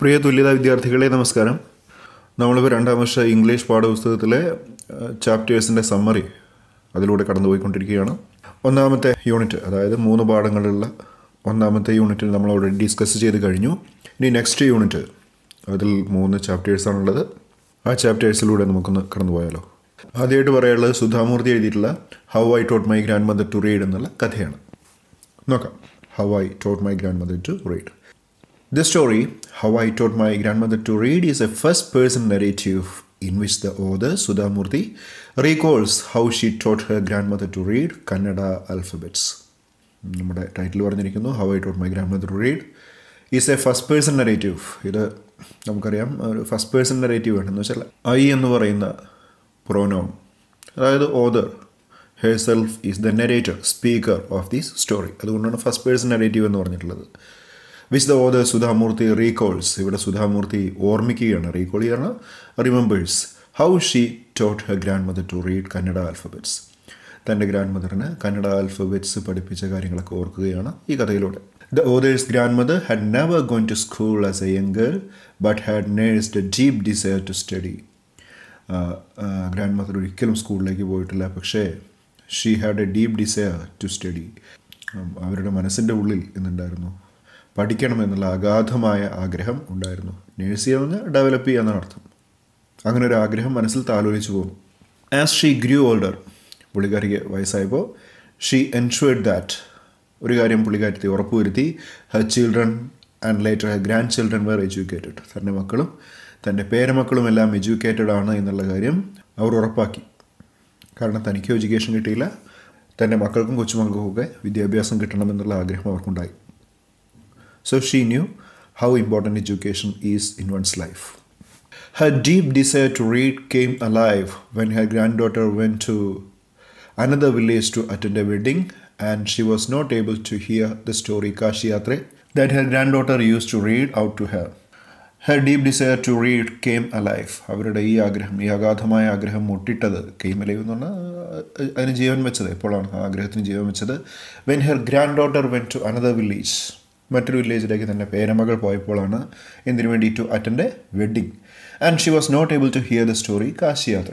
പ്രിയ തുല്യതാ വിദ്യാർത്ഥികളെ നമസ്കാരം. നമ്മളിപ്പോൾ രണ്ടാം വർഷ ഇംഗ്ലീഷ് പാഠപുസ്തകത്തിലെ ചാപ്റ്റേഴ്സിൻ്റെ സമ്മറി അതിലൂടെ കടന്നുപോയിക്കൊണ്ടിരിക്കുകയാണ്. ഒന്നാമത്തെ യൂണിറ്റ്, അതായത് 3 പാഠങ്ങളുള്ള ഒന്നാമത്തെ യൂണിറ്റിൽ നമ്മൾ ഓൾറെഡി ഡിസ്കസ് ചെയ്ത് കഴിഞ്ഞു. ഇനി നെക്സ്റ്റ് യൂണിറ്റ്, അതിൽ 3 ചാപ്റ്റേഴ്സാണുള്ളത്. ആ ചാപ്റ്റേഴ്സിലൂടെ നമുക്കൊന്ന് കടന്നുപോയാലോ. ആദ്യമായിട്ട് പറയാനുള്ളത് സുധാമൂർത്തി എഴുതിയിട്ടുള്ള how I taught my grandmother to read എന്നുള്ള കഥയാണ്. നോക്കാം. How I taught my grandmother to read. This story, How I Taught My Grandmother to Read, is a first-person narrative in which the author, Sudhamurthy, recalls how she taught her grandmother to read Kannada alphabets. നമ്മുടെ title പറഞ്ഞിരിക്കുന്നു how I taught my grandmother to read is a first person narrative. ഇത് നമുക്കറിയാം, ഒരു first person narrative ആണെന്ന് വെച്ചാൽ I എന്ന് പറയുന്ന pronoun, അതായത് author herself is the narrator, speaker of this story. അതുകൊണ്ടാണ് ഫസ്റ്റ് പേഴ്സൺ നറേറ്റീവ് എന്ന് പറഞ്ഞിട്ടുള്ളത്. Which the author Sudha Murthy recalls, ഇവിടെ സുധാമൂർത്തി ഓർമ്മിക്കുകയാണ്, റീകോൾ ചെയ്യാണ്, remembers how she taught her grandmother to read Kannada alphabets. തൻ്റെ ഗ്രാൻഡ് മദറിന് കന്നഡ ആൽഫബറ്റ്സ് പഠിപ്പിച്ച കാര്യങ്ങളൊക്കെ ഓർക്കുകയാണ് ഈ കഥയിലൂടെ. The author's grandmother had never going to school as a young girl but had nursed a deep desire to study. Grandmother ഒരിക്കലും സ്കൂളിലേക്ക് പോയിട്ടില്ല, പക്ഷേ she had a deep desire to study. അവരുടെ മനസ്സിൻ്റെ ഉള്ളിൽ എന്നുണ്ടായിരുന്നു പഠിക്കണമെന്നുള്ള അഗാധമായ ആഗ്രഹം ഉണ്ടായിരുന്നു. നേഴ്സ് ചെയ്യുന്ന ഡെവലപ്പ് ചെയ്യാന്നാണ് അർത്ഥം. അങ്ങനെ ഒരു ആഗ്രഹം മനസ്സിൽ താലോലിച്ചു പോകുന്നു. ആസ് ഷീ ഗ്രൂ ഓൾഡർ, പുള്ളിക്കാരിക്ക് വയസ്സായപ്പോൾ ഷീ എൻഷുവേർഡ് ദാറ്റ്, ഒരു കാര്യം പുള്ളിക്കാരത്തി ഉറപ്പുവരുത്തി, her children and later her grandchildren were educated. തൻ്റെ മക്കളും തൻ്റെ പേരമക്കളും എല്ലാം എഡ്യൂക്കേറ്റഡ് ആണ് എന്നുള്ള കാര്യം അവർ ഉറപ്പാക്കി. കാരണം തനിക്കും എഡ്യൂക്കേഷൻ കിട്ടിയില്ല, തൻ്റെ മക്കൾക്കും കൊച്ചുമക്കൾക്കും ഒക്കെ വിദ്യാഭ്യാസം കിട്ടണമെന്നുള്ള ആഗ്രഹം അവർക്കുണ്ടായി. So she knew how important education is in one's life. Her deep desire to read came alive when her granddaughter went to another village to attend a wedding, and she was not able to hear the story Thullyatha that her granddaughter used to read out to her. Her deep desire to read came alive. അവരുടെ ഈ ആഗ്രഹം, ഈ അഗാധമായ ആഗ്രഹം മുട്ടിട്ടത്, came alive എന്ന് പറഞ്ഞാൽ അതിന് ജീവൻ വെച്ചത്, എപ്പോഴാണ് ആ ആഗ്രഹത്തിന് ജീവൻ വെച്ചത്? When her granddaughter went to another village, മറ്റൊരു വില്ലേജിലേക്ക് തന്നെ പേരമകൾ പോയപ്പോഴാണ്. എന്തിനു വേണ്ടി? To attend a wedding. And she was not able to hear the story Kashi Yatra.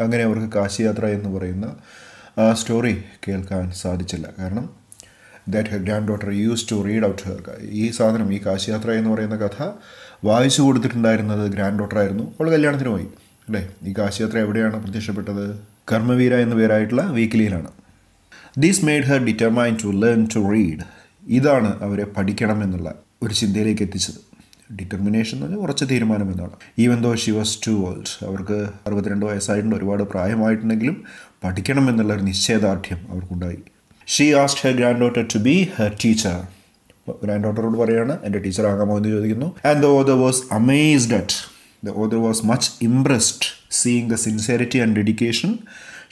അങ്ങനെ അവർക്ക് കാശിയാത്ര എന്ന് പറയുന്ന ആ സ്റ്റോറി കേൾക്കാൻ സാധിച്ചില്ല. കാരണം that her granddaughter use to read out her. ഈ സാധനം, ഈ കാശിയാത്ര എന്ന് പറയുന്ന കഥ വായിച്ചു കൊടുത്തിട്ടുണ്ടായിരുന്നത് ഗ്രാൻഡ് ഡോട്ടർ ആയിരുന്നു. അവൾ കല്യാണത്തിന് പോയി അല്ലേ. ഈ കാശിയാത്ര എവിടെയാണ് പ്രത്യക്ഷപ്പെട്ടത്? കർമ്മവീര എന്ന പേരായിട്ടുള്ള വീക്കിലിയിലാണ്. This made her determine to learn to read. ഇതാണ് അവരെ പഠിക്കണമെന്നുള്ള ഒരു ചിന്തയിലേക്ക് എത്തിച്ചത്. ഡിറ്റർമിനേഷൻ എന്ന് പറഞ്ഞാൽ ഉറച്ച തീരുമാനം എന്നാണ്. Even though she was too old, അവർക്ക് 62 വയസ്സായിട്ടുണ്ട്, ഒരുപാട് പ്രായമായിട്ടുണ്ടെങ്കിലും പഠിക്കണം എന്നുള്ള ഒരു നിശ്ചയദാർഢ്യം അവർക്കുണ്ടായി. She asked her granddaughter to be her teacher. ഗ്രാൻഡ് ഡോട്ടറോട് പറയാണ്, എൻ്റെ ടീച്ചർ ആകാമോ എന്ന് ചോദിക്കുന്നു. And the author was amazed at, the author was much impressed seeing the sincerity and dedication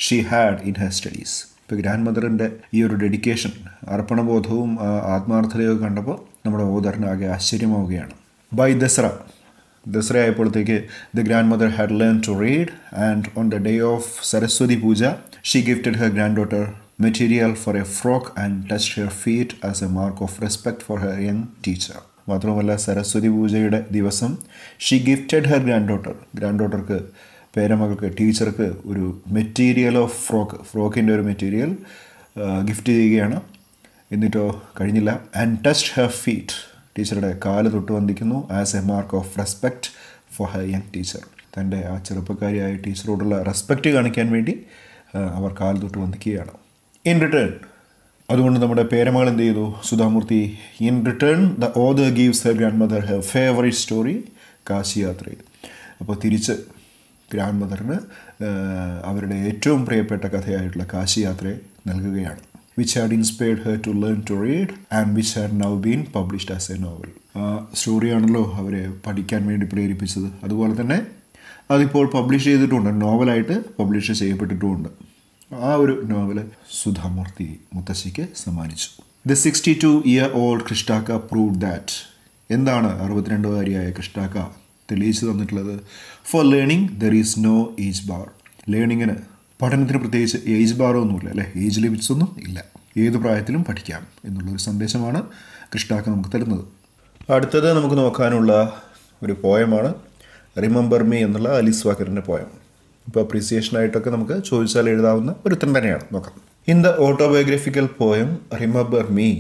she had in her studies. ഇപ്പോൾ ഗ്രാൻഡ് മദറിൻ്റെ ഈ ഒരു ഡെഡിക്കേഷൻ, അർപ്പണബോധവും ആത്മാർത്ഥതയൊക്കെ കണ്ടപ്പോൾ നമ്മുടെ ഓതറിനാകെ ആശ്ചര്യമാവുകയാണ്. ബൈ ദസറ ആയപ്പോഴത്തേക്ക് the grandmother had learn to read, and on the day of Saraswati Puja she gifted her granddaughter material for a frock and touched her feet as a mark of respect for her young teacher. മാത്രമല്ല, സരസ്വതി പൂജയുടെ ദിവസം she gifted her ഗ്രാൻഡ് ഡോട്ടർക്ക്, പേരമകൾക്ക്, ടീച്ചർക്ക് ഒരു material of ഫ്രോക്കിൻ്റെ ഒരു material gift ചെയ്യുകയാണ്. എന്നിട്ടോ കഴിഞ്ഞില്ല, ആൻഡ് ടച്ച്ഡ് ഹെർ ഫീറ്റ്, ടീച്ചറുടെ കാല് തൊട്ട് വന്ദിക്കുന്നു, as a mark of respect for her young teacher. തൻ്റെ ആ ചെറുപ്പക്കാരിയായ ടീച്ചറോടുള്ള റെസ്പെക്റ്റ് കാണിക്കാൻ വേണ്ടി അവർ കാല് തൊട്ട് വന്ദിക്കുകയാണ്. ഇൻ റിട്ടേൺ, അതുകൊണ്ട് നമ്മുടെ പേരമകൾ എന്ത് ചെയ്തു? Sudha Murthy, in return the author gives her grandmother her favourite story Kashi Yatra. അപ്പോൾ തിരിച്ച് ഗ്രാൻഡ് മദറിന് അവരുടെ ഏറ്റവും പ്രിയപ്പെട്ട കഥയായിട്ടുള്ള കാശിയാത്രയെ നൽകുകയാണ്. Which had inspired her to learn to read and which had now been published as a novel. ആ സ്റ്റോറിയാണല്ലോ അവരെ പഠിക്കാൻ വേണ്ടി പ്രേരിപ്പിച്ചത്. അതുപോലെ തന്നെ അതിപ്പോൾ പബ്ലിഷ് ചെയ്തിട്ടുമുണ്ട്, നോവലായിട്ട് പബ്ലിഷ് ചെയ്യപ്പെട്ടിട്ടുമുണ്ട്. ആ ഒരു നോവല് സുധാമൂർത്തി മുത്തശ്ശിക്ക് സമ്മാനിച്ചു. The 62-year-old Krishtakka proved that. എന്താണ് 62-കാരിയായ കൃഷ്ടാക്ക തെളിയിച്ചു തന്നിട്ടുള്ളത്? For learning there is no age bar. ലേണിങ്ങിന്, പഠനത്തിന് പ്രത്യേകിച്ച് ഏജ് ബാറൊന്നുമില്ല അല്ലേ, ഏജ് ലിമിറ്റ്സ് ഒന്നും ഇല്ല, ഏത് പ്രായത്തിലും പഠിക്കാം എന്നുള്ളൊരു സന്ദേശമാണ് കൃഷ്ടാക്ക നമുക്ക് തരുന്നത്. അടുത്തത് നമുക്ക് നോക്കാനുള്ള ഒരു പോയമാണ് റിമെമ്പർ മീ എന്നുള്ള ആലിസ് വാക്കറിൻ്റെ പോയം. ഇപ്പോൾ അപ്രീസിയേഷനായിട്ടൊക്കെ നമുക്ക് ചോദിച്ചാൽ എഴുതാവുന്ന ഒരു ഉത്തരം തന്നെയാണ്. നോക്കാം. In the autobiographical poem remember me,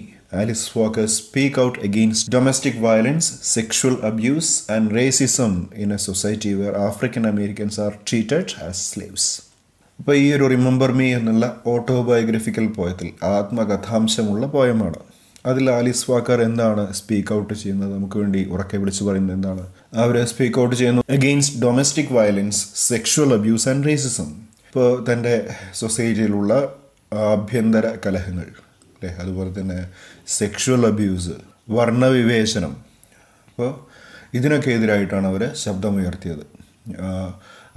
Alice Walker speak out against domestic violence, sexual abuse and racism in a society where African Americans are treated as slaves. ഇപ്പോൾ ഈ ഒരു റിമെമ്പർ മീ എന്നുള്ള ഓട്ടോബയോഗ്രഫിക്കൽ പോയത്തിൽ ആത്മകഥാംശമുള്ള പോയമാണ്. അതിൽ ആലിസ് വാക്കർ എന്താണ് speak out ചെയ്യുന്നത്? നമുക്ക് വേണ്ടി ഉറക്കെ വിളിച്ചു പറയുന്നത് എന്താണ്? അവർ സ്പീക്ക് ഔട്ട് ചെയ്യുന്നു against domestic violence, sexual abuse and racism. ഇപ്പോൾ തൻ്റെ സൊസൈറ്റിയിലുള്ള ആഭ്യന്തര കലഹങ്ങൾ, അതുപോലെ തന്നെ സെക്ഷുവൽ അബ്യൂസ്, വർണ്ണവിവേചനം, അപ്പോൾ ഇതിനൊക്കെ എതിരായിട്ടാണ് അവർ ശബ്ദമുയർത്തിയത്.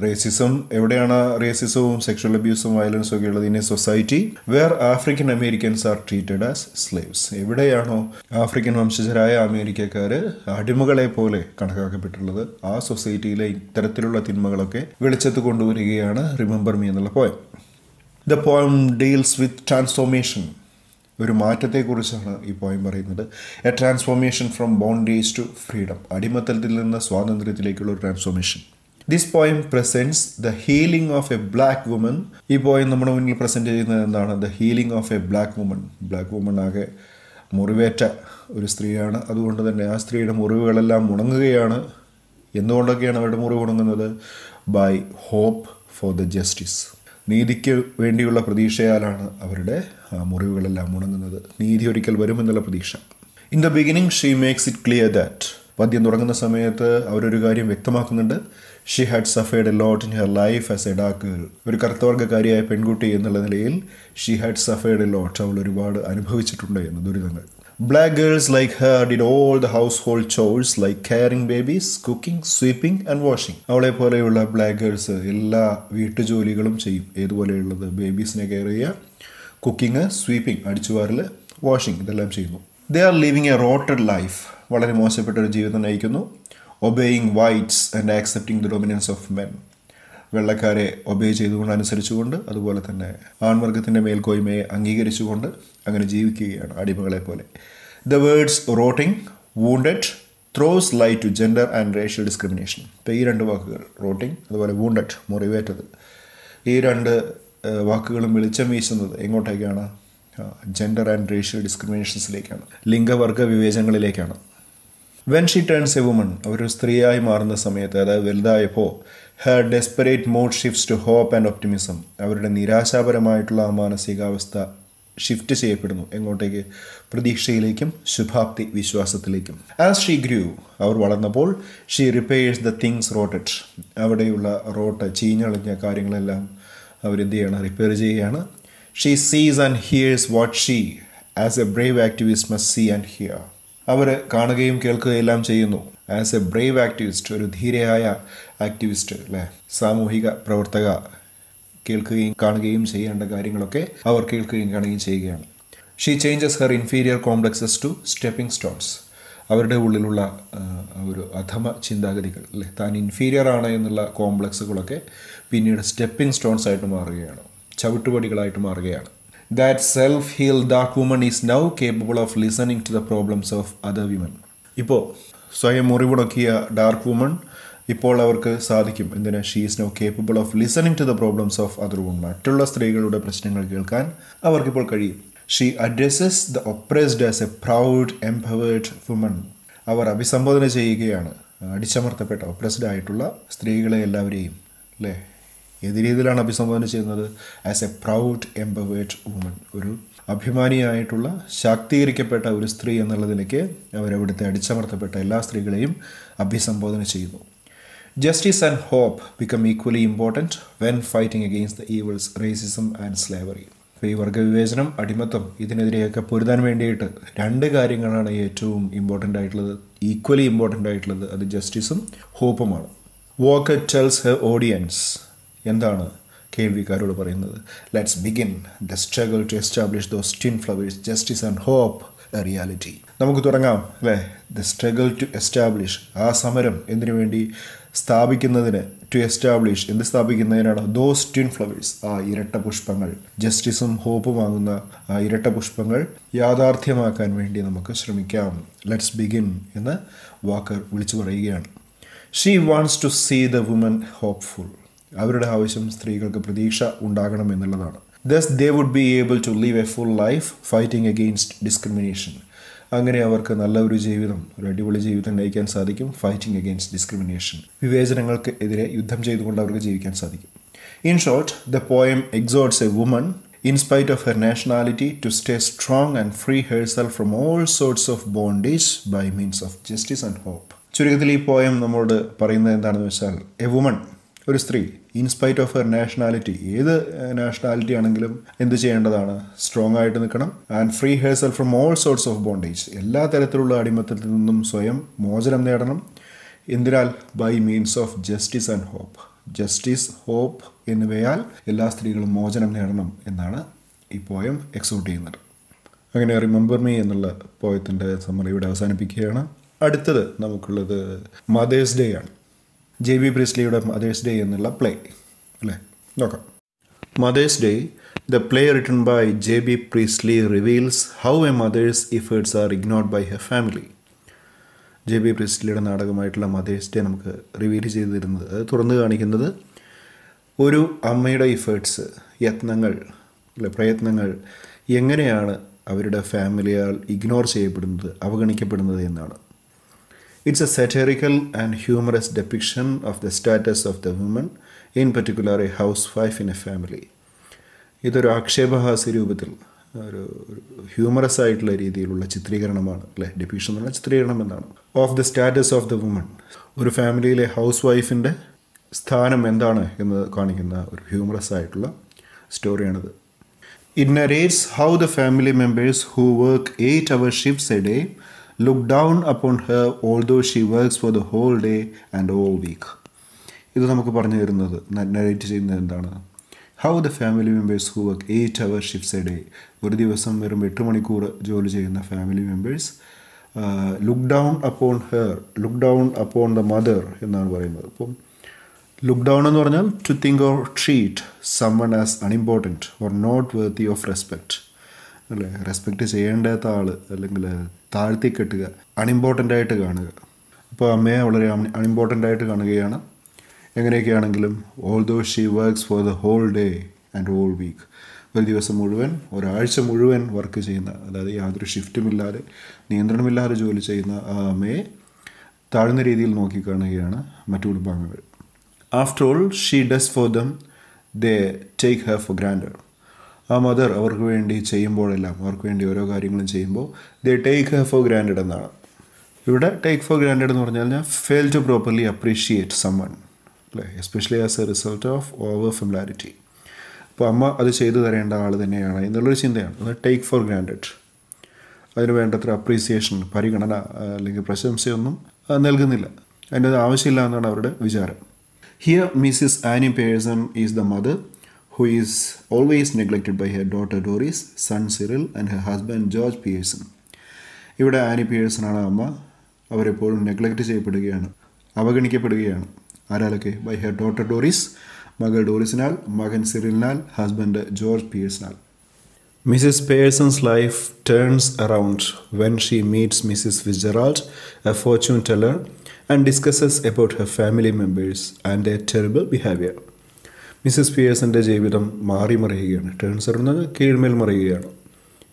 റേസിസം, എവിടെയാണ് റേസിസവും സെക്ഷുവൽ അബ്യൂസും വയലൻസും ഒക്കെ ഉള്ളത്? In a society where African Americans are treated as slaves. എവിടെയാണോ ആഫ്രിക്കൻ വംശജരായ അമേരിക്കക്കാർ അടിമകളെ പോലെ കണക്കാക്കപ്പെട്ടുള്ളത്, ആ സൊസൈറ്റിയിലെ ഇത്തരത്തിലുള്ള തിന്മകളൊക്കെ വെളിച്ചത്ത് കൊണ്ടുവരികയാണ് റിമെമ്പർ മീ എന്നുള്ള poem. The poem deals with transformation. ഒരു മാറ്റത്തെക്കുറിച്ചാണ് ഈ പോയം പറയുന്നത്. A transformation from bondage to freedom. അടിമത്തത്തിൽ നിന്ന് സ്വാതന്ത്ര്യത്തിലേക്കുള്ള ഒരു transformation. This poem presents the healing of a black woman. ഈ പോയം നമ്മുടെ മുന്നിൽ പ്രസൻറ്റ് ചെയ്യുന്നത് എന്താണ്? The healing of a black woman. Black woman ആകെ മുറിവേറ്റ ഒരു സ്ത്രീയാണ്. അതുകൊണ്ട് തന്നെ ആ സ്ത്രീയുടെ മുറിവുകളെല്ലാം ഉണങ്ങുകയാണ്. എന്തുകൊണ്ടൊക്കെയാണ് അവരുടെ മുറിവ് ഉണങ്ങുന്നത്? By hope for the justice. നീതിക്ക് വേണ്ടിയുള്ള പ്രതീക്ഷയാലാണ് അവരുടെ മുറിവുകളെല്ലാം ഉണങ്ങുന്നത്. നീതി ഒരിക്കൽ വരുമെന്നുള്ള പ്രതീക്ഷ. In the beginning she makes it clear that. പദ്യം തുടങ്ങുന്ന സമയത്ത് അവരൊരു കാര്യം വ്യക്തമാക്കുന്നുണ്ട്. She had suffered a lot in her life as A dark girl. ഒരു കറുത്തവർഗ്ഗക്കാരിയായ പെൺകുട്ടി എന്നുള്ള നിലയിൽ she had suffered a lot. അവൾ ഒരുപാട് അനുഭവിച്ചിട്ടുണ്ട് എന്ന്, ദുരിതങ്ങൾ. Black girls like her did all the household chores like carrying babies, cooking, sweeping and washing. അവളെ പോലെയുള്ള ബ്ലാക്ക് ഗേൾസ് എല്ലാ വീട്ടുജോലികളും ചെയ്യും. ഏതുപോലെയുള്ളത്? ബേബീസിനെ കെയർ ചെയ്യുക, കുക്കിംഗ്, സ്വീപ്പിംഗ്, അടിച്ചുവാരൽ, വാഷിംഗ്, ഇതെല്ലാം ചെയ്യുന്നു. They are living a rotted life. വളരെ മോശപ്പെട്ട ഒരു ജീവിതം നയിക്കുന്നു. Obeying whites and accepting the dominance of men. വെള്ളക്കാരെ ഒബേ ചെയ്തുകൊണ്ട്, അനുസരിച്ചുകൊണ്ട്, അതുപോലെ തന്നെ ആൺവർഗത്തിൻ്റെ മേൽക്കോയ്മയെ അംഗീകരിച്ചുകൊണ്ട് അങ്ങനെ ജീവിക്കുകയാണ് അടിമകളെ പോലെ. The words rotting, wounded throws light to gender and racial discrimination. ഇപ്പോൾ ഈ രണ്ട് വാക്കുകൾ, റോട്ടിംഗ് അതുപോലെ വൂണ്ടഡ്, മുറിവേറ്റത്, ഈ രണ്ട് വാക്കുകളും വെളിച്ചം വീശുന്നത് എങ്ങോട്ടേക്കാണ്? ജെൻഡർ ആൻഡ് റേഷ്യൽ ഡിസ്ക്രിമിനേഷൻസിലേക്കാണ്, ലിംഗവർഗ വിവേചനങ്ങളിലേക്കാണ്. When she turns a woman, അവരൊരു സ്ത്രീയായി മാറുന്ന സമയത്ത്, അതായത് വലുതായപ്പോൾ, her desperate mood shifts to hope and optimism. അവരുടെ നിരാശാപരമായിട്ടുള്ള ആ മാനസികാവസ്ഥ ഷിഫ്റ്റ് ചെയ്യപ്പെടുന്നു. എങ്ങോട്ടേക്ക്? പ്രതീക്ഷയിലേക്കും ശുഭാപ്തി വിശ്വാസത്തിലേക്കും. ആസ് ഷീ ഗ്രൂ, അവർ വളർന്നപ്പോൾ, she repairs the things rotted. അവിടെയുള്ള റോട്ട്, ചീഞ്ഞളിഞ്ഞ കാര്യങ്ങളെല്ലാം അവരെന്ത് ചെയ്യണം? റിപ്പയർ ചെയ്യുകയാണ്. She sees and hears what she as a brave activist must see and hear. അവർ കാണുകയും കേൾക്കുകയെല്ലാം ചെയ്യുന്നു. ആസ് എ ബ്രേവ് ആക്ടിവിസ്റ്റ്, ഒരു ധീരയായ ആക്ടിവിസ്റ്റ്, അല്ലേ, സാമൂഹിക പ്രവർത്തക, കേൾക്കുകയും കാണുകയും ചെയ്യേണ്ട കാര്യങ്ങളൊക്കെ അവർ കേൾക്കുകയും കാണുകയും ചെയ്യുകയാണ്. She changes her inferior complexes to stepping stones. അവരുടെ ഉള്ളിലുള്ള ഒരു അധമ ചിന്താഗതികൾ, അല്ലേ, താൻ ഇൻഫീരിയർ ആണ് എന്നുള്ള കോംപ്ലക്സുകളൊക്കെ പിന്നീട് സ്റ്റെപ്പിംഗ് സ്റ്റോൺസ് ആയിട്ട് മാറുകയാണ്, ചവിട്ടുപടികളായിട്ട് മാറുകയാണ്. That self-healed dark woman is now capable of listening to the problems of other women. ഇപ്പോൾ സ്വയം മുറിവുണക്കിയ ഡാർക്ക് വുമൺ ഇപ്പോൾ അവർക്ക് സാധിക്കും. എന്തിനാ? She is now capable of listening to the problems of other woman. മറ്റുള്ള സ്ത്രീകളുടെ പ്രശ്നങ്ങൾ കേൾക്കാൻ അവർക്കിപ്പോൾ കഴിയും. She addresses the oppressed as a proud empowered woman. അവർ അഭിസംബോധന ചെയ്യുകയാണ് അടിച്ചമർത്തപ്പെട്ട, ഒപ്രസ്ഡ് ആയിട്ടുള്ള സ്ത്രീകളെ എല്ലാവരെയും, അല്ലേ, ഏത് രീതിയിലാണ് അഭിസംബോധന ചെയ്യുന്നത്? As a proud empowered woman. ഒരു അഭിമാനിയായിട്ടുള്ള, ശാക്തീകരിക്കപ്പെട്ട ഒരു സ്ത്രീ എന്നുള്ളതിലേക്ക് അവരവിടുത്തെ അടിച്ചമർത്തപ്പെട്ട എല്ലാ സ്ത്രീകളെയും അഭിസംബോധന ചെയ്യുന്നു. Justice and hope become equally important when fighting against the evils racism and slavery. ഇപ്പോൾ ഈ വർഗ്ഗവിവേചനം, അടിമത്തം, ഇതിനെതിരെയൊക്കെ പൊരുതാൻ വേണ്ടിയിട്ട് രണ്ട് കാര്യങ്ങളാണ് ഏറ്റവും ഇമ്പോർട്ടൻ്റ് ആയിട്ടുള്ളത്, ഈക്വലി ഇമ്പോർട്ടൻ്റ് ആയിട്ടുള്ളത്. അത് ജസ്റ്റിസും ഹോപ്പുമാണ്. വാക്കർ ടെൽസ് ഹെർ ഓഡിയൻസ്, എന്താണ് കേൾവിക്കാരോട് പറയുന്നത്? Let's begin the struggle to establish those twin flowers, justice and hope a reality. നമുക്ക് തുടങ്ങാം, അല്ലേ? ദ സ്ട്രഗിൾ ടു എസ്റ്റാബ്ലിഷ്, ആ സമരം എന്തിനു വേണ്ടി? സ്ഥാപിക്കുന്നതിന്. ടു എസ്റ്റാബ്ലിഷ്, എന്ത് സ്ഥാപിക്കുന്നതിനാണ്? ദോസ് ട്വിൻ ഫ്ലവേഴ്സ്, ആ ഇരട്ട പുഷ്പങ്ങൾ, ജസ്റ്റിസും ഹോപ്പുമാകുന്ന ആ ഇരട്ട പുഷ്പങ്ങൾ യാഥാർത്ഥ്യമാക്കാൻ വേണ്ടി നമുക്ക് ശ്രമിക്കാം. ലെറ്റ്സ് ബിഗിൻ എന്ന് വാക്കർ വിളിച്ചു പറയുകയാണ്. She wants to see the woman hopeful. അവരുടെ ആവശ്യം സ്ത്രീകൾക്ക് പ്രതീക്ഷ ഉണ്ടാകണം എന്നുള്ളതാണ്. Thus they would be able to live a full life fighting against discrimination. അങ്ങനെ അവർക്ക് നല്ല ഒരു ജീവിതം, ഒരു അടിപൊളി ജീവിതം നയിക്കാൻ സാധിക്കും. ഫൈറ്റിംഗ് അഗെയിൻസ്റ്റ് ഡിസ്ക്രിമിനേഷൻ, വിവേചനങ്ങൾക്ക് എതിരെ യുദ്ധം ചെയ്തുകൊണ്ട് അവർക്ക് ജീവിക്കാൻ സാധിക്കും. In short, the poem exhorts a woman in spite of her nationality to stay strong and free herself from all sorts of bondage by means of justice and hope. ചുരുക്കത്തിൽ ഈ poem നമ്മോട് പറയുന്നത് എന്താണെന്ന് വെച്ചാൽ, എ വുമൺ, ഒരു സ്ത്രീ, in spite of her nationality, ഏത് nationality ആണെങ്കിലും എന്ത് ചെയ്യേണ്ടതാണ്? സ്ട്രോങ് ആയിട്ട് നിൽക്കണം. And free herself from all sorts of bondage, എല്ലാ തരത്തിലുള്ള അടിമത്തത്തിൽ നിന്നും സ്വയം മോചനം നേടണം. എന്തിനാൽ? By means of justice and hope. Justice, hope എന്നിവയാൽ എല്ലാ സ്ത്രീകളും മോചനം നേടണം എന്നാണ് ഈ പോയം എക്സോർട്ട് ചെയ്യുന്നത്. അങ്ങനെ റിമെമ്പർ മീ എന്നുള്ള പോയത്തിൻ്റെ സമ്മറി ഇവിടെ അവസാനിപ്പിക്കുകയാണ്. അടുത്തത് നമുക്കുള്ളത് മദേഴ്സ് ഡേ ആണ്. ജെ ബി പ്രീസ്ലിയുടെ മദേഴ്സ് ഡേ എന്നുള്ള പ്ലേ അല്ലേ, നോക്കാം. Mother's Day, the play written by J B Priestley reveals how a mother's efforts are ignored by her family. J B പ്രീസ്ലിയുടെ നാടകമായിട്ടുള്ള മദേഴ്സ് ഡേ നമുക്ക് റിവീൽ ചെയ്തു തരുന്നത്, അത് തുറന്നു കാണിക്കുന്നത് ഒരു അമ്മയുടെ ഇഫേർട്സ്, യത്നങ്ങൾ അല്ലെ, പ്രയത്നങ്ങൾ എങ്ങനെയാണ് അവരുടെ ഫാമിലിയാൽ ഇഗ്നോർ ചെയ്യപ്പെടുന്നത്, അവഗണിക്കപ്പെടുന്നത് എന്നാണ്. It's a satirical and humorous depiction of the status of the woman, in particular a housewife in a family. ഇതൊരു ആക്ഷേപഹാസ്യ രൂപത്തിൽ, ഒരു ഹ്യൂമറസ് ആയിട്ടുള്ള രീതിയിലുള്ള ചിത്രീകരണമാണ് അല്ലേ. ഡെപ്പിക്ഷൻ എന്ന് പറഞ്ഞാൽ ചിത്രീകരണം എന്നാണ്. Of the status of the woman, ഒരു ഫാമിലിയിലെ ഹൗസ് വൈഫിൻ്റെ സ്ഥാനം എന്താണ് എന്ന് കാണിക്കുന്ന ഒരു ഹ്യൂമറസ് ആയിട്ടുള്ള സ്റ്റോറിയാണിത്. It narrates how the family members who work 8-hour shifts a day look down upon her although she works for the whole day and all week. ഇത് നമുക്ക് പറഞ്ഞു തരുന്നത്, നരേറ്റ് ചെയ്യുന്നത് എന്താണ്? How the family members who work 8-hour shifts a day, ഒരു ദിവസം വെറും 8 മണിക്കൂർ ജോലി ചെയ്യുന്ന family members look down upon her, look down upon the mother എന്നാണ് പറയുന്നത്. അപ്പം ലുക്ക് ഡൗൺ എന്ന് പറഞ്ഞാൽ to think or treat someone as unimportant or not worthy of respect അല്ലേ. റെസ്പെക്റ്റ് ചെയ്യേണ്ടാത്ത ആൾ അല്ലെങ്കിൽ താഴ്ത്തി കെട്ടുക, അൺഇമ്പോർട്ടൻ്റ് ആയിട്ട് കാണുക. അപ്പോൾ അമ്മയെ വളരെ അൺഇമ്പോർട്ടൻ്റ് ആയിട്ട് കാണുകയാണ്. എങ്ങനെയൊക്കെയാണെങ്കിലും although she works for the whole day and whole week, ഒരു ദിവസം മുഴുവൻ, ഒരാഴ്ച മുഴുവൻ വർക്ക് ചെയ്യുന്ന, അതായത് യാതൊരു ഷിഫ്റ്റുമില്ലാതെ നിയന്ത്രണമില്ലാതെ ജോലി ചെയ്യുന്ന ആ അമ്മയെ താഴ്ന്ന രീതിയിൽ നോക്കിക്കാണുകയാണ് മറ്റു കുടുംബാംഗങ്ങൾ. After all she does for them, they take her for granted. ആ മദർ അവർക്ക് വേണ്ടി ചെയ്യുമ്പോഴെല്ലാം, അവർക്ക് വേണ്ടി ഓരോ കാര്യങ്ങളും ചെയ്യുമ്പോൾ they take her for granted എന്നാണ്. ഇവിടെ ടേക്ക് ഫോർ ഗ്രാൻഡഡ് എന്ന് പറഞ്ഞു കഴിഞ്ഞാൽ fail to properly appreciate someone അല്ലേ, especially as a result of over familiarity. അപ്പോൾ അമ്മ അത് ചെയ്തു തരേണ്ട ആൾ തന്നെയാണ് എന്നുള്ളൊരു ചിന്തയാണ്. അത് ടേക്ക് ഫോർ ഗ്രാൻഡഡ്. അതിന് വേണ്ടത്ര അപ്രീസിയേഷൻ, പരിഗണന അല്ലെങ്കിൽ പ്രശംസയൊന്നും നൽകുന്നില്ല. അതിൻ്റെ ആവശ്യമില്ല എന്നാണ് അവരുടെ വിചാരം. Here, Mrs. Annie Pearson is the mother who is always neglected by her daughter Doris, son Cyril and her husband George Pearson. ഇവിടെ ആനി പിയേഴ്സൺ ആണ് അമ്മ. അവരെപ്പോഴും നെഗ്ലക്റ്റ് ചെയ്യപ്പെടുകയാണ്, അവഗണിക്കപ്പെടുകയാണ്. ആരാലൊക്കെ? ബൈ ഹെർ ഡോട്ടർ ഡോറിസ്, മകൾ ഡോറിസിനാൽ, മകൻ സിറിലിനാൽ, ഹസ്ബൻഡ് ജോർജ് പിയേഴ്സനാൽ. Mrs. Pearson's life turns around when she meets Mrs. Fitzgerald, a fortune teller, and discusses about her family members and their terrible behavior. Mrs പിയേഴ്സൻ്റെ ജീവിതം മാറി മറിയുകയാണ്. ടേൺസ് അറൗണ്ട് കീഴ്മേൽ മറിയുകയാണ്.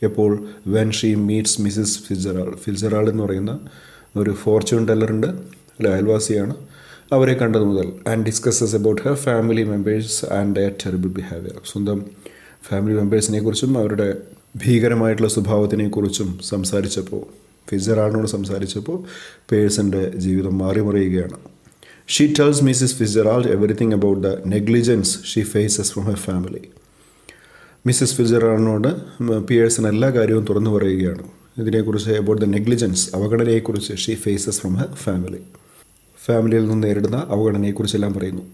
എപ്പോൾ? When she meets Mrs Fitzgerald. Fitzgerald എന്ന് പറയുന്ന ഒരു ഫോർച്യൂൺ ടെല്ലറുണ്ട്, അല്ല അയൽവാസിയാണ്. അവരെ കണ്ടത് മുതൽ and discusses about her family members and their terrible behaviour. സ്വന്തം ഫാമിലി മെമ്പേഴ്സിനെ കുറിച്ചും അവരുടെ ഭീകരമായിട്ടുള്ള സ്വഭാവത്തിനെക്കുറിച്ചും ഫിറ്റ്ജെറാൾഡിനോട് സംസാരിച്ചപ്പോൾ പേഴ്സൻ്റെ ജീവിതം മാറി മറിയുകയാണ്. She tells Mrs Fitzgerald everything about the negligence she faces from her family. Mrs ഫിറ്റ്ജെറാൾഡിനോട് പിയേഴ്സൺ എല്ലാ കാര്യവും തുറന്നു പറയുകയാണ്. ഇതിനെക്കുറിച്ച് അബൌട്ട് ദ നെഗ്ലിജൻസ്, അവഗണനയെക്കുറിച്ച് she faces from her family. ഫാമിലിയിൽ നിന്ന് നേരിടുന്ന അവഗണനയെക്കുറിച്ചെല്ലാം പറയുന്നു.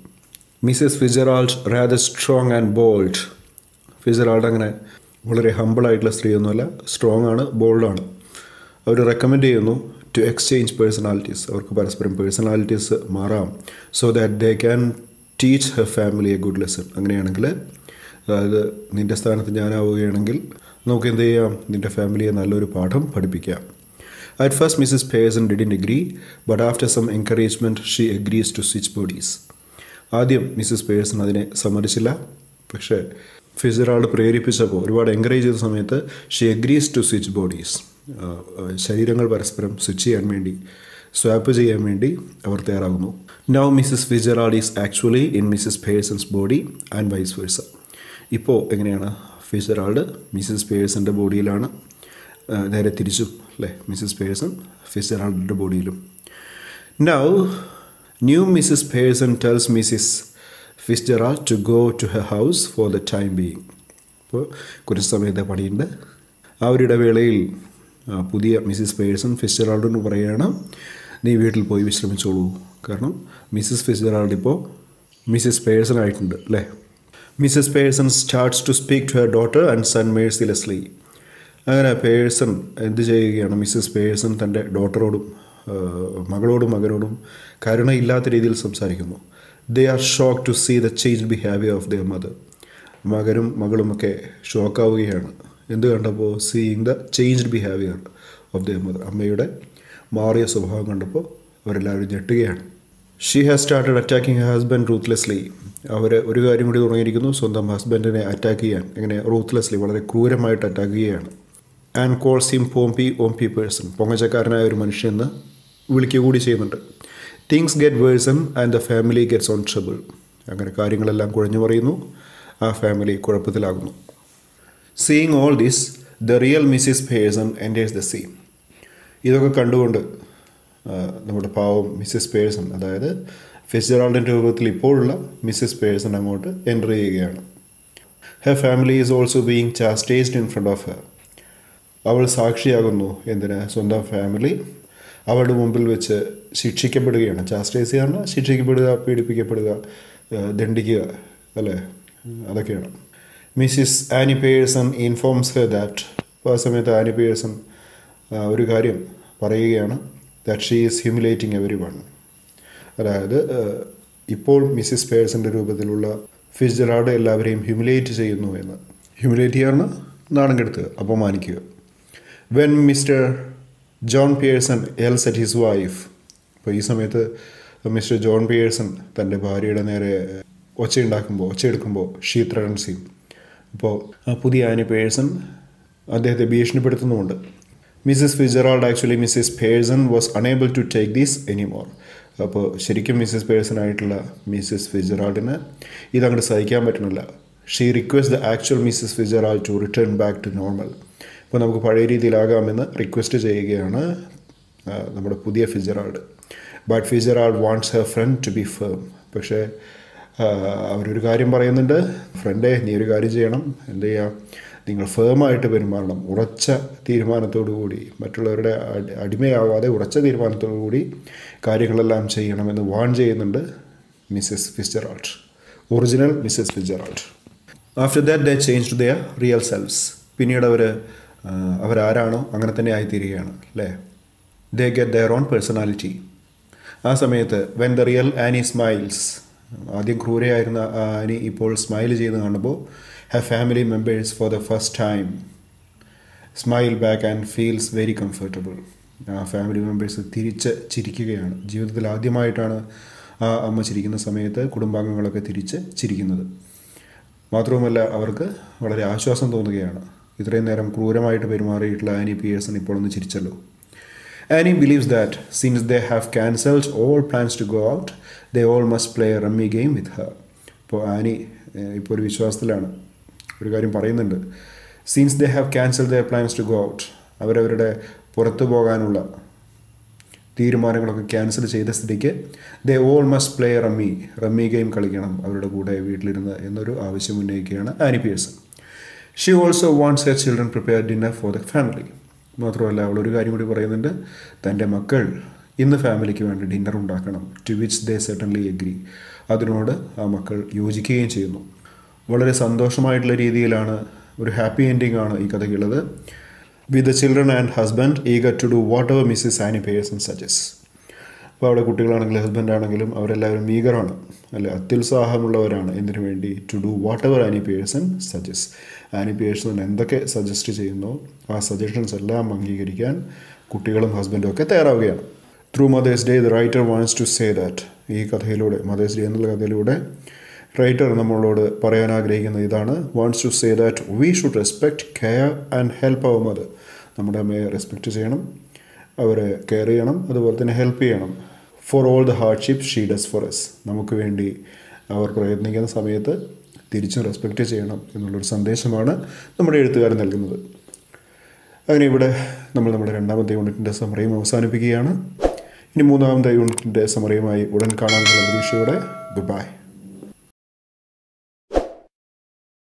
Mrs Fitzgerald rather strong and bold. Fitzgerald അങ്ങനെ വളരെ ഹമ്പിളായിട്ടുള്ള സ്ത്രീയൊന്നുമല്ല, സ്ട്രോങ് ആണ്, ബോൾഡാണ്. അവർ റെക്കമെൻഡ് ചെയ്യുന്നു ടു എക്സ്ചേഞ്ച് പേഴ്സണാലിറ്റീസ്, അവർക്ക് പരസ്പരം പേഴ്സണാലിറ്റീസ് മാറാം, so that they can teach her family A good lesson. അങ്ങനെയാണെങ്കിൽ, അതായത് നിൻ്റെ സ്ഥാനത്ത് ഞാനാവുകയാണെങ്കിൽ നമുക്ക് എന്ത് ചെയ്യാം, നിൻ്റെ ഫാമിലിയെ നല്ലൊരു പാഠം പഠിപ്പിക്കാം. At first, Mrs. Pearson didn't agree, but after some encouragement, she agrees to switch bodies. ആദ്യം മിസ്സിസ് പേഴ്സൺ അതിനെ സമ്മതിച്ചില്ല. പക്ഷേ ഫിറ്റ്സ്ജെറാൾഡ് പ്രേരിപ്പിച്ചപ്പോൾ, ഒരുപാട് എൻകറേജ് ചെയ്ത സമയത്ത് she agrees to switch bodies. ശരീരങ്ങൾ പരസ്പരം സ്വിച്ച് ചെയ്യാൻ വേണ്ടി, സ്വാപ്പ് ചെയ്യാൻ വേണ്ടി അവർ തയ്യാറാകുന്നു. Now Mrs Fitzgerald is actually in Mrs Pearson's body and vice versa. ഇപ്പോൾ എങ്ങനെയാണ്? ഫിറ്റ്സ്ജെറാൾഡ് മിസ്സിസ് പേഴ്സൻ്റെ ബോഡിയിലാണ്, നേരെ തിരിച്ചും അല്ലേ, മിസ്സിസ് പേഴ്സൺ ഫിറ്റ്സ്ജെറാൾഡിൻ്റെ ബോഡിയിലും. Now new Mrs Pearson tells Mrs Fitzgerald to go to her house for the time being. ഇപ്പോൾ കുറച്ച് സമയത്തെ പണിയുണ്ട്. ആ ഒരു ഇടവേളയിൽ പുതിയ മിസ്സിസ് പേഴ്സൺ ഫിറ്റ്സ്ജെറാൾഡിന് പറയുകയാണ്, നീ വീട്ടിൽ പോയി വിശ്രമിച്ചോളൂ. കാരണം മിസ്സിസ് ഫിറ്റ്സ്ജെറാൾഡ് ഇപ്പോൾ മിസ്സിസ് പേഴ്സൺ ആയിട്ടുണ്ട് അല്ലേ. Mrs Pearson starts to speak to her daughter and son mercilessly. അങ്ങനെ പേഴ്സൺ എന്ത് ചെയ്യുകയാണ്? മിസ്സിസ് പേഴ്സൺ തൻ്റെ ഡോട്ടറോടും മകളോടും മകനോടും കരുണയില്ലാത്ത രീതിയിൽ സംസാരിക്കുന്നു. They are shock to see the change behaviour of their mother. മകനും മകളുമൊക്കെ ഷോക്കാവുകയാണ്. എന്ത് കണ്ടപ്പോൾ? Seeing the changed behaviour of their mother. അമ്മയുടെ മാറിയ സ്വഭാവം കണ്ടപ്പോൾ അവരെല്ലാവരും ഞെട്ടുകയാണ്. She has started attacking her husband ruthlessly. അവർ ഒരു കാര്യം കൂടി തുടങ്ങിയിരിക്കുന്നു, സ്വന്തം ഹസ്ബൻഡിനെ അറ്റാക്ക് ചെയ്യാൻ. എങ്ങനെ? റൂത്ത്ലെസ്ലി, വളരെ ക്രൂരമായിട്ട് അറ്റാക്ക് ചെയ്യുകയാണ്. ആൻഡ് കോൾസ് ഹിം ഓംപി പേഴ്സൺ, പൊങ്ങച്ചക്കാരനായ ഒരു മനുഷ്യനെന്ന് വിളിക്കുക കൂടി ചെയ്യുന്നുണ്ട്. Things get worsen and the family gets on trouble. അങ്ങനെ കാര്യങ്ങളെല്ലാം കുഴഞ്ഞു പറയുന്നു, ആ ഫാമിലി കുഴപ്പത്തിലാകുന്നു. Seeing all this, the real Mrs Pearson enters the scene. ഇതൊക്കെ കണ്ടുകൊണ്ട് നമ്മുടെ പാവം മിസ്സിസ് പേഴ്സൺ, അതായത് ഫിറ്റ്സ്ജെറാൾഡിൻ്റെ രൂപത്തിൽ ഇപ്പോഴുള്ള മിസ്സിസ് പേഴ്സൺ അങ്ങോട്ട് എൻ്റർ ചെയ്യുകയാണ്. Her family is also being chastised in front of her. അവൾ സാക്ഷിയാകുന്നു. എന്തിന്? സ്വന്തം ഫാമിലി അവളുടെ മുമ്പിൽ വെച്ച് ശിക്ഷിക്കപ്പെടുകയാണ്. ചാസ്റ്റേസ് പറഞ്ഞാൽ ശിക്ഷിക്കപ്പെടുക, പീഡിപ്പിക്കപ്പെടുക, ദണ്ഡിക്കുക അല്ലേ, അതൊക്കെയാണ്. Mrs Annie Pearson informs her that. അപ്പോൾ ആ സമയത്ത് ആനി പേഴ്സൺ ഒരു കാര്യം പറയുകയാണ്, that she is humiliating everyone. അതായത് ഇപ്പോൾ മിസ്സിസ് പേഴ്സൻ്റെ രൂപത്തിലുള്ള ഫിറ്റ്സ്ജെറാൾഡ് എല്ലാവരെയും ഹ്യൂമിലേറ്റ് ചെയ്യുന്നു എന്ന്. ഹ്യൂമിലേറ്റ് ചെയ്യാറുണ്ട്, നാണം കെടുത്തുക, അപമാനിക്കുക. When Mr John Pearson yells at his wife. അപ്പോൾ ഈ സമയത്ത് മിസ്റ്റർ ജോൺ പിയേഴ്സൺ തൻ്റെ ഭാര്യയുടെ നേരെ ഒച്ചയെടുക്കുമ്പോൾ ഷീ ത്രട്ടൻസ് ഹിം. അപ്പോൾ ആ പുതിയ ആനി പേഴ്സൺ അദ്ദേഹത്തെ ഭീഷണിപ്പെടുത്തുന്നുമുണ്ട്. Mrs Fitzgerald actually Mrs Pearson was unable to take these anymore. അപ്പോൾ ശരിക്കും മിസ്സിസ് പേഴ്സൺ ആയിട്ടുള്ള മിസ്സിസ് ഫിറ്റ്സ്ജെറാൾഡിന് ഇതങ്ങോട്ട് സഹിക്കാൻ പറ്റണില്ല. She request the actual Mrs Fitzgerald to return back to normal. ഇപ്പോൾ നമുക്ക് പഴയ രീതിയിലാകാമെന്ന് റിക്വസ്റ്റ് ചെയ്യുകയാണ് നമ്മുടെ പുതിയ Fitzgerald. But Fitzgerald wants her friend to be firm. പക്ഷേ അവരൊരു കാര്യം പറയുന്നുണ്ട്, ഫ്രണ്ടേ നീ ഒരു കാര്യം ചെയ്യണം, എന്ത് ചെയ്യാം, നിങ്ങൾ ഫേമായിട്ട് പെരുമാറണം, ഉറച്ച തീരുമാനത്തോടു കൂടി, മറ്റുള്ളവരുടെ അടിമയാവാതെ ഉറച്ച തീരുമാനത്തോടു കൂടി കാര്യങ്ങളെല്ലാം ചെയ്യണമെന്ന് വാൺ ചെയ്യുന്നുണ്ട് Mrs Fitzgerald, original Mrs Fitzgerald. After that they change to their real selves. പിന്നീട് അവരാരാണോ അങ്ങനെ തന്നെ ആയിത്തീരുകയാണ് അല്ലേ. They get their own personality. ആ സമയത്ത് when the real Annie smiles, ആദ്യം ക്രൂരയായിരുന്ന ആനി ഇപ്പോൾ സ്മൈൽ ചെയ്യുന്നത് കാണുമ്പോൾ her family members for the first time smile back and feels very comfortable. ആ ഫാമിലി മെമ്പേഴ്സ് തിരിച്ച് ചിരിക്കുകയാണ്. ജീവിതത്തിൽ ആദ്യമായിട്ടാണ് ആ അമ്മ ചിരിക്കുന്ന സമയത്ത് കുടുംബാംഗങ്ങളൊക്കെ തിരിച്ച് ചിരിക്കുന്നത്. മാത്രവുമല്ല അവർക്ക് വളരെ ആശ്വാസം തോന്നുകയാണ്. ഇത്രയും നേരം ക്രൂരമായിട്ട് പെരുമാറിയിട്ടുള്ള ആനി പിയേഴ്സൺ ഇപ്പോൾ ഒന്ന് ചിരിച്ചല്ലോ. Annie believes that since they have cancelled all plans to go out, they all must play a rummy game with her. ഇപ്പോൾ ആനി ഇപ്പോൾ ഒരു വിശ്വാസത്തിലാണ്, ഒരു കാര്യം പറയുന്നുണ്ട്. Since they have cancelled their plans to go out, അവരവരുടെ പുറത്തു പോകാനുള്ള തീരുമാനങ്ങളൊക്കെ ക്യാൻസൽ ചെയ്ത സ്ഥിതിക്ക് they all must play rummy game കളിക്കണം അവരുടെ കൂടെ വീട്ടിലിരുന്ന് എന്നൊരു ആവശ്യം ഉന്നയിക്കുകയാണ് Annie Pearson. She also wants her children prepare dinner for the family. മാത്രമല്ല അവളൊരു കാര്യം കൂടി പറയുന്നുണ്ട്, തൻ്റെ മക്കൾ ഇന്ന് ഫാമിലിക്ക് വേണ്ടി ഡിന്നർ ഉണ്ടാക്കണം. To which they certainly agree. അതിനോട് ആ മക്കൾ യോജിക്കുകയും ചെയ്യുന്നു. വളരെ സന്തോഷമായിട്ടുള്ള രീതിയിലാണ്, ഒരു ഹാപ്പി എൻഡിങ് ആണ് ഈ കഥയ്ക്കുള്ളത്. With the children and husband eager to do whatever Mrs Annie Pearson suggest. അപ്പോൾ അവിടെ കുട്ടികളാണെങ്കിലും ഹസ്ബൻഡാണെങ്കിലും അവരെല്ലാവരും മീഗറാണ്, അല്ലെ, അത്യുത്സാഹമുള്ളവരാണ്. എന്തിനു വേണ്ടി? To do whatever Annie Pearson suggest. Annie Pearson എന്തൊക്കെ സജസ്റ്റ് ചെയ്യുന്നോ ആ സജഷൻസ് എല്ലാം അംഗീകരിക്കാൻ കുട്ടികളും ഹസ്ബൻഡും ഒക്കെ തയ്യാറാവുകയാണ്. Through Mother's Day the writer wants to say that, ഈ കഥയിലൂടെ, മദേഴ്സ് ഡേ എന്നുള്ള കഥയിലൂടെ റൈറ്റർ നമ്മളോട് പറയാൻ ആഗ്രഹിക്കുന്നത് ഇതാണ്. Wants to say that we should respect, care and help our mother. നമ്മുടെ അമ്മയെ റെസ്പെക്റ്റ് ചെയ്യണം, അവരെ കെയർ ചെയ്യണം, അതുപോലെ തന്നെ ഹെൽപ്പ് ചെയ്യണം. For all the hardships she does for us. നമുക്ക് വേണ്ടി അവർ പ്രയത്നിക്കുന്ന സമയത്ത് തിരിച്ചും റെസ്പെക്റ്റ് ചെയ്യണം എന്നുള്ളൊരു സന്ദേശമാണ് നമ്മുടെ എഴുത്തുകാരൻ നൽകുന്നത്. അങ്ങനെ ഇവിടെ നമ്മൾ നമ്മുടെ രണ്ടാമത്തെ യൂണിറ്റിൻ്റെ സമറിയും അവസാനിപ്പിക്കുകയാണ്. ഇനി മൂന്നാമത്തെ യൂണിറ്റിൻ്റെ സമറിയുമായി ഉടൻ കാണാനുള്ള പ്രതീക്ഷയോടെ ഗുഡ് ബൈ.